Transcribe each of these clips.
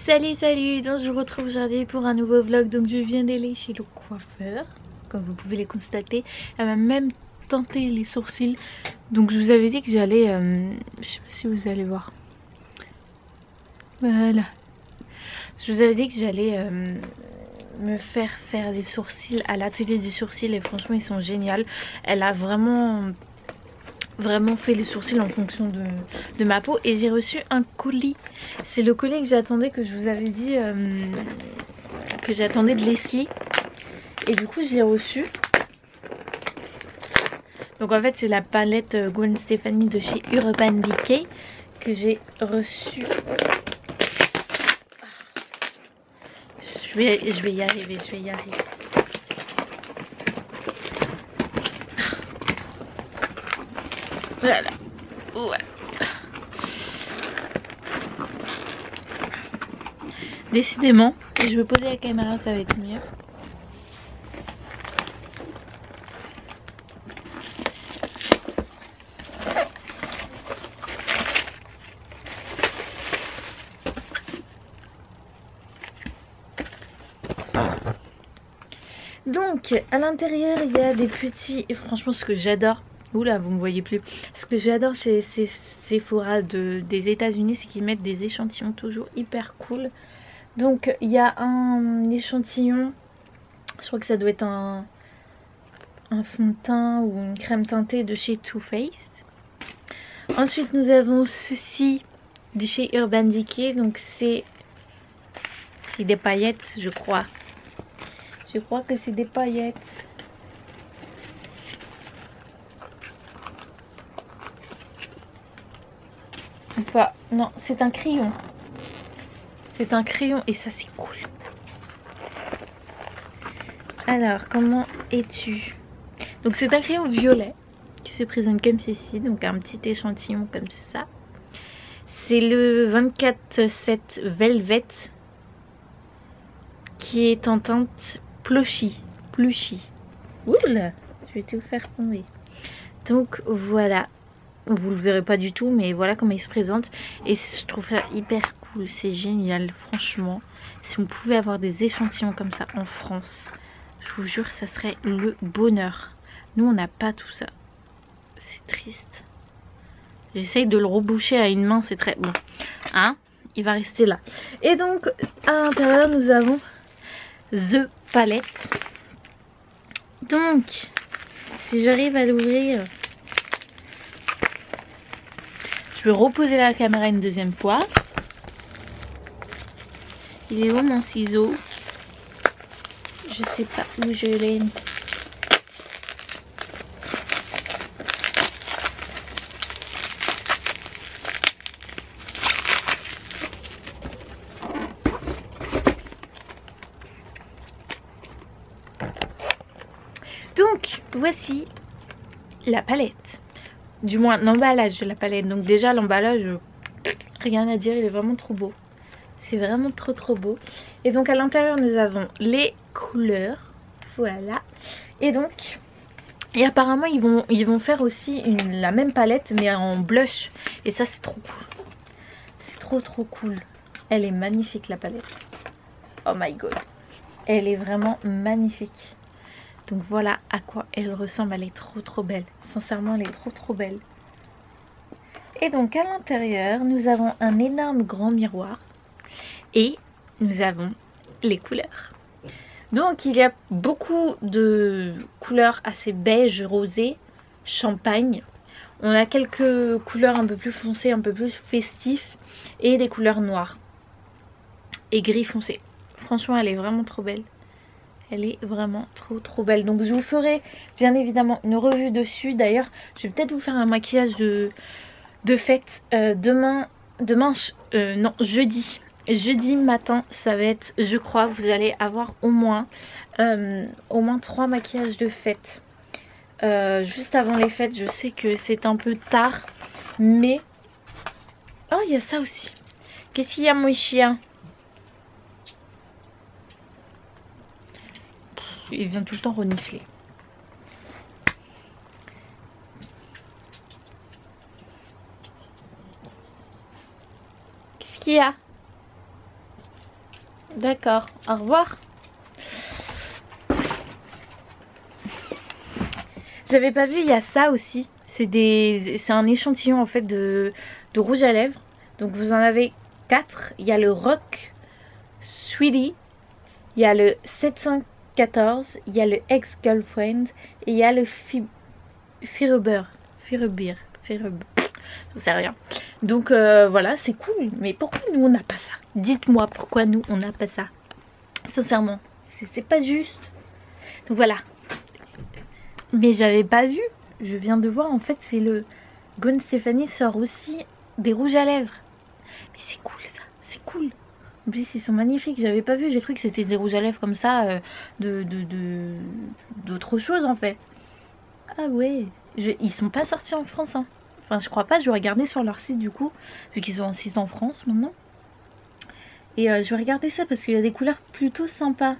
Salut, donc je vous retrouve aujourd'hui pour un nouveau vlog. Donc je viens d'aller chez le coiffeur, comme vous pouvez les constater. Elle m'a même teinté les sourcils. Donc je vous avais dit que j'allais, je sais pas si vous allez voir. Voilà. Je vous avais dit que j'allais me faire des sourcils à l'atelier des sourcils et franchement ils sont géniaux. Elle a vraiment fait les sourcils en fonction de ma peau et j'ai reçu un colis. C'est le colis que j'attendais, que je vous avais dit que j'attendais de Leslie, et du coup je l'ai reçu. Donc en fait c'est la palette Gwen Stefani de chez Urban Decay que j'ai reçue. Je vais y arriver, Voilà. Ouais. Décidément, si je vais poser la caméra, ça va être mieux. Donc, à l'intérieur, il y a des petits... Et franchement, ce que j'adore... Oula, vous me voyez plus. Ce que j'adore chez Sephora des États-Unis, c'est qu'ils mettent des échantillons toujours hyper cool. Donc, il y a un échantillon... Je crois que ça doit être un fond de teint ou une crème teintée de chez Too Faced. Ensuite, nous avons ceci de chez Urban Decay. Donc, c'est des paillettes, je crois. Je crois que c'est des paillettes. Enfin, non, c'est un crayon. C'est un crayon et ça c'est cool. Alors, comment es-tu? Donc c'est un crayon violet qui se présente comme ceci. Donc un petit échantillon comme ça. C'est le 24-7 Velvet qui est en teinte plushy. Oula, je vais tout faire tomber. Donc voilà. Vous le verrez pas du tout, mais voilà comment il se présente. Et je trouve ça hyper cool, c'est génial, franchement. Si on pouvait avoir des échantillons comme ça en France, je vous jure, ça serait le bonheur. Nous, on n'a pas tout ça. C'est triste. J'essaye de le reboucher à une main, c'est très bon. Hein? Il va rester là. Et donc, à l'intérieur, nous avons The Palette. Donc, si j'arrive à l'ouvrir... Je vais reposer la caméra une deuxième fois. Il est où mon ciseau? Je sais pas où je l'ai. Donc, voici la palette. Du moins l'emballage de la palette. Donc déjà l'emballage, rien à dire, il est vraiment trop beau. C'est vraiment trop beau. Et donc à l'intérieur nous avons les couleurs. Voilà. Et donc, et apparemment ils vont faire aussi la même palette mais en blush. Et ça c'est trop cool. C'est trop cool. Elle est magnifique la palette. Oh my god. Elle est vraiment magnifique. Donc voilà à quoi elle ressemble, elle est trop belle. Sincèrement, elle est trop belle. Et donc à l'intérieur, nous avons un énorme grand miroir. Et nous avons les couleurs. Donc il y a beaucoup de couleurs assez beige, rosé, champagne. On a quelques couleurs un peu plus foncées, un peu plus festives. Et des couleurs noires. Et gris foncé. Franchement, elle est vraiment trop belle. Elle est vraiment trop belle. Donc je vous ferai bien évidemment une revue dessus. D'ailleurs je vais peut-être vous faire un maquillage de fête jeudi. Jeudi matin ça va être, je crois, vous allez avoir au moins 3 maquillages de fête. Juste avant les fêtes, je sais que c'est un peu tard. Mais... Oh, il y a ça aussi. Qu'est-ce qu'il y a mon chien? Il vient tout le temps renifler. Qu'est-ce qu'il y a? D'accord, au revoir. J'avais pas vu, il y a ça aussi. C'est un échantillon en fait de rouge à lèvres. Donc vous en avez 4. Il y a le Rock Sweetie, il y a le 714, il y a le Ex-Girlfriend et il y a le Firebeer. Je sais rien. Donc voilà, c'est cool. Mais pourquoi nous on n'a pas ça? Dites-moi pourquoi nous on n'a pas ça. Sincèrement, c'est pas juste. Donc voilà. Mais j'avais pas vu. Je viens de voir, en fait, c'est le Gwen Stefani sort aussi des rouges à lèvres. Mais c'est cool ça, c'est cool. En plus, ils sont magnifiques. J'avais pas vu, j'ai cru que c'était des rouges à lèvres comme ça, d'autre chose en fait. Ah ouais, ils sont pas sortis en France. Hein. Enfin, je crois pas, je vais regarder sur leur site du coup, vu qu'ils sont en site en France maintenant. Et je vais regarder ça parce qu'il y a des couleurs plutôt sympas.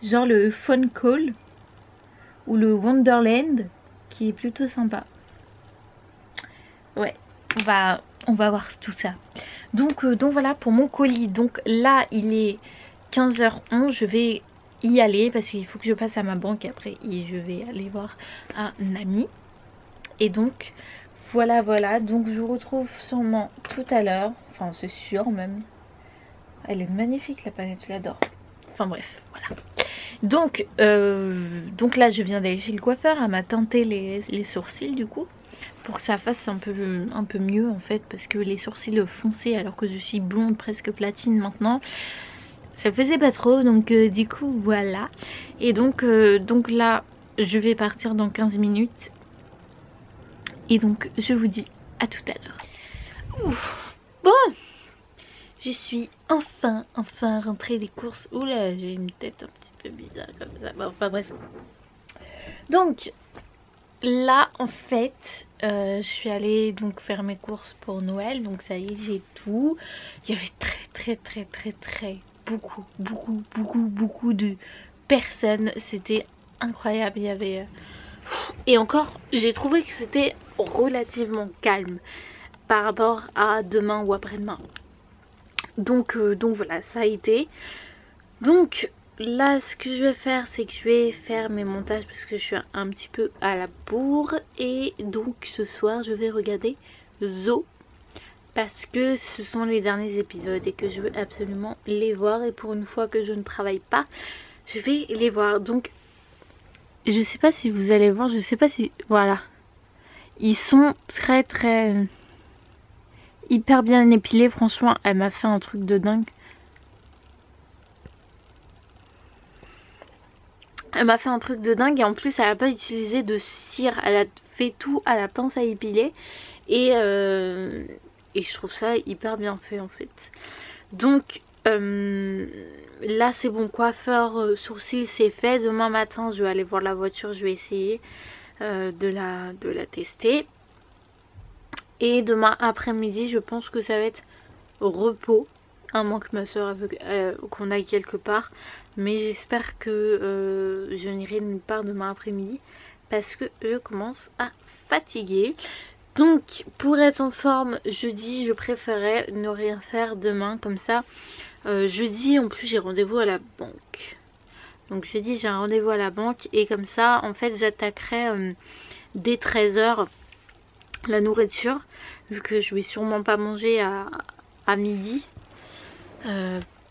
Genre le Phone Call ou le Wonderland qui est plutôt sympa. Ouais, on va voir tout ça. Donc voilà pour mon colis. Donc là il est 15h11, je vais y aller parce qu'il faut que je passe à ma banque après et je vais aller voir un ami. Et donc voilà, donc je vous retrouve sûrement tout à l'heure, enfin c'est sûr même. Elle est magnifique la palette, je l'adore. Enfin bref, voilà. Donc là je viens d'aller chez le coiffeur, elle m'a teinté les sourcils du coup. Pour que ça fasse un peu mieux en fait, parce que les sourcils foncés alors que je suis blonde presque platine maintenant, ça faisait pas trop, donc du coup voilà. Et donc là je vais partir dans 15 minutes et donc je vous dis à tout à l'heure. Bon, je suis enfin rentrée des courses. Oula, j'ai une tête un petit peu bizarre comme ça, bon, enfin bref. Donc là en fait je suis allée donc faire mes courses pour Noël, donc ça y est j'ai tout. Il y avait très beaucoup de personnes, c'était incroyable. Il y avait et encore j'ai trouvé que c'était relativement calme par rapport à demain ou après-demain. Donc voilà, ça a été. Donc là ce que je vais faire c'est que je vais faire mes montages parce que je suis un petit peu à la bourre. Et donc ce soir je vais regarder Zo parce que ce sont les derniers épisodes et que je veux absolument les voir. Et pour une fois que je ne travaille pas, je vais les voir. Donc je sais pas si vous allez voir, je sais pas si... Voilà. Ils sont très hyper bien épilés. Franchement elle m'a fait un truc de dingue. Elle m'a fait un truc de dingue et en plus elle n'a pas utilisé de cire, elle a fait tout à la pince à épiler et je trouve ça hyper bien fait en fait. Donc là c'est bon, coiffeur sourcils c'est fait. Demain matin je vais aller voir la voiture, je vais essayer de la tester. Et demain après-midi je pense que ça va être repos, à moins que ma soeur qu'on aille quelque part. Mais j'espère que je n'irai nulle part demain après-midi parce que je commence à fatiguer. Donc pour être en forme jeudi, je préférais ne rien faire demain. Comme ça jeudi en plus j'ai rendez-vous à la banque. Donc jeudi j'ai un rendez-vous à la banque et comme ça en fait j'attaquerai dès 13h la nourriture. Vu que je vais sûrement pas manger à midi.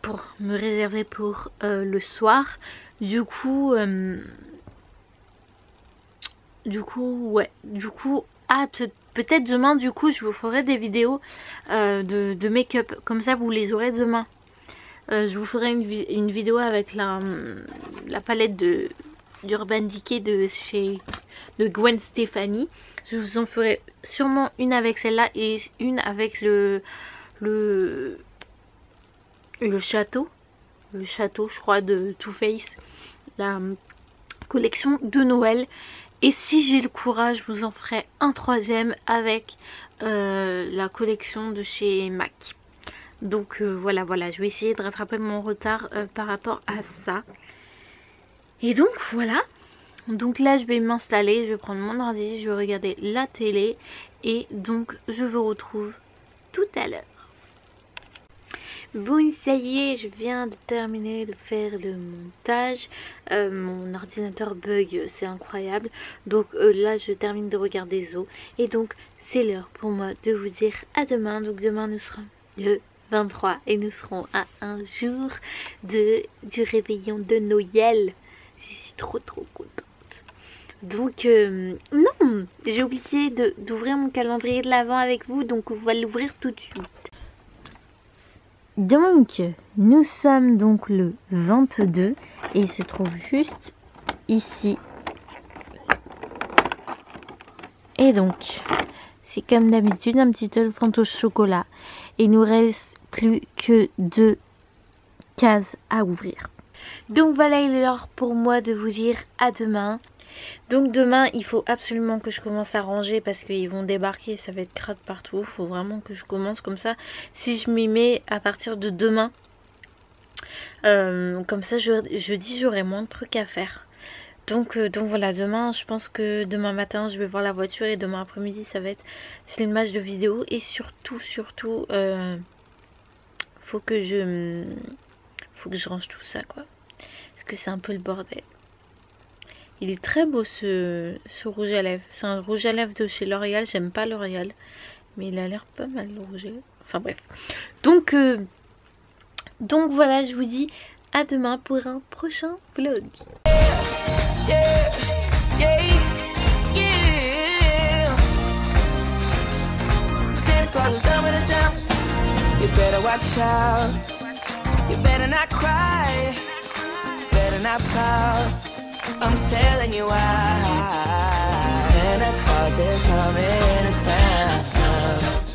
Pour me réserver pour le soir. Du coup peut-être demain du coup je vous ferai des vidéos de make-up, comme ça vous les aurez demain. Je vous ferai une vidéo avec la palette d'Urban Decay de Gwen Stefani. Je vous en ferai sûrement une avec celle-là et une avec le château je crois de Too Faced, la collection de Noël. Et si j'ai le courage je vous en ferai un troisième avec la collection de chez MAC. Donc voilà, je vais essayer de rattraper mon retard par rapport à ça. Et donc voilà, donc là je vais m'installer, je vais prendre mon ordi, je vais regarder la télé et donc je vous retrouve tout à l'heure. Bon, ça y est, je viens de terminer de faire le montage. Mon ordinateur bug, c'est incroyable. Donc là, je termine de regarder Zo. Et donc, c'est l'heure pour moi de vous dire à demain. Donc demain, nous serons le 23 et nous serons à un jour du réveillon de Noël. Je suis trop contente. Donc, non, j'ai oublié d'ouvrir mon calendrier de l'Avent avec vous. Donc, on va l'ouvrir tout de suite. Donc, nous sommes donc le 22 et il se trouve juste ici. Et donc, c'est comme d'habitude un petit éléphant au chocolat. Il nous reste plus que 2 cases à ouvrir. Donc voilà, il est l'heure pour moi de vous dire à demain. Donc demain, il faut absolument que je commence à ranger parce qu'ils vont débarquer, ça va être crade partout. Il faut vraiment que je commence comme ça. Si je m'y mets à partir de demain, comme ça jeudi, j'aurai moins de trucs à faire. Donc voilà, demain, je pense que demain matin, je vais voir la voiture et demain après-midi, ça va être filmage de vidéo. Et surtout, faut que je range tout ça, quoi. Parce que c'est un peu le bordel. Il est très beau ce rouge à lèvres. C'est un rouge à lèvres de chez L'Oréal. J'aime pas L'Oréal. Mais il a l'air pas mal le rouge à lèvres. Enfin bref. Donc voilà, je vous dis à demain pour un prochain vlog. I'm telling you why. Santa Claus is coming to town.